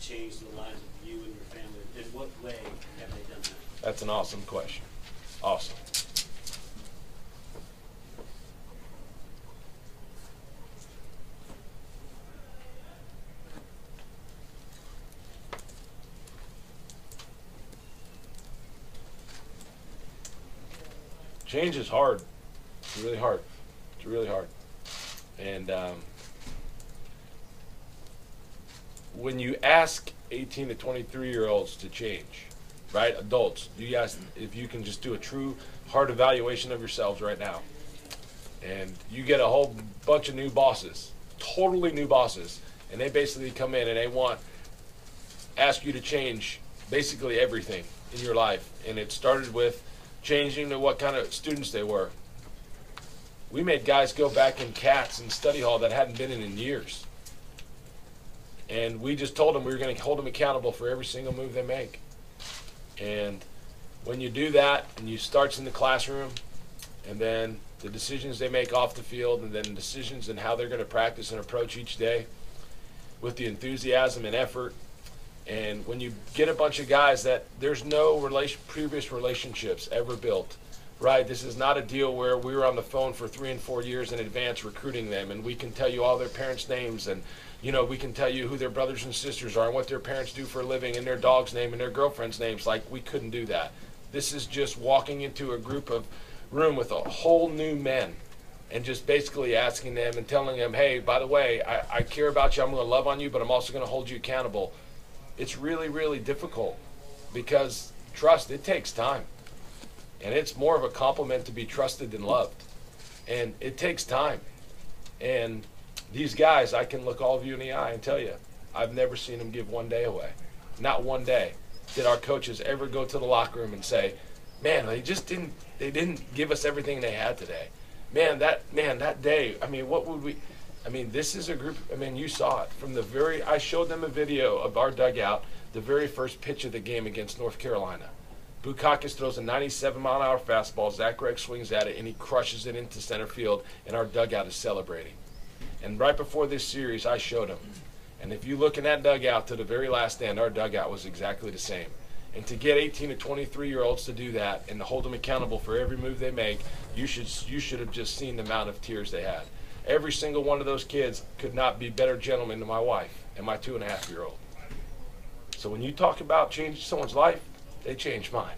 change the lives of you and your family? In what way have they done that? That's an awesome question. Awesome. Change is hard. It's really hard. It's really hard. And when you ask 18 to 23-year-olds to change, right, adults, you ask if you can just do a true hard evaluation of yourselves right now. And you get a whole bunch of new bosses, totally new bosses, and they basically come in and they ask you to change basically everything in your life. And it started with changing to what kind of students they were. We made guys go back in cats and study hall that hadn't been in years. And we just told them we were going to hold them accountable for every single move they make. And when you do that, and you starts in the classroom, and then the decisions they make off the field, and then decisions in how they're going to practice and approach each day with the enthusiasm and effort. And when you get a bunch of guys that there's no previous relationships ever built, right? This is not a deal where we were on the phone for 3 and 4 years in advance recruiting them, and we can tell you all their parents' names, and we can tell you who their brothers and sisters are and what their parents do for a living and their dog's name and their girlfriend's names. Like, we couldn't do that. This is just walking into a room with a whole new men and just basically asking them and telling them, hey, by the way, I care about you. I'm going to love on you, but I'm also going to hold you accountable. It's really, really difficult because trust, it takes time. And it's more of a compliment to be trusted than loved. And it takes time. And these guys, I can look all of you in the eye and tell you, I've never seen them give one day away. Not one day did our coaches ever go to the locker room and say, man, they didn't give us everything they had today. That day, what would we, this is a group, you saw it from I showed them a video of our dugout, the very first pitch of the game against North Carolina. Bukakis throws a 97-mile-an-hour fastball, Zach Gregg swings at it, and he crushes it into center field, and our dugout is celebrating. And right before this series, I showed them. And if you look in that dugout to the very last end, our dugout was exactly the same. And to get 18 to 23-year-olds to do that and to hold them accountable for every move they make, you should have just seen the amount of tears they had. Every single one of those kids could not be better gentlemen than my wife and my 2.5-year-old. So when you talk about changing someone's life, they changed mine.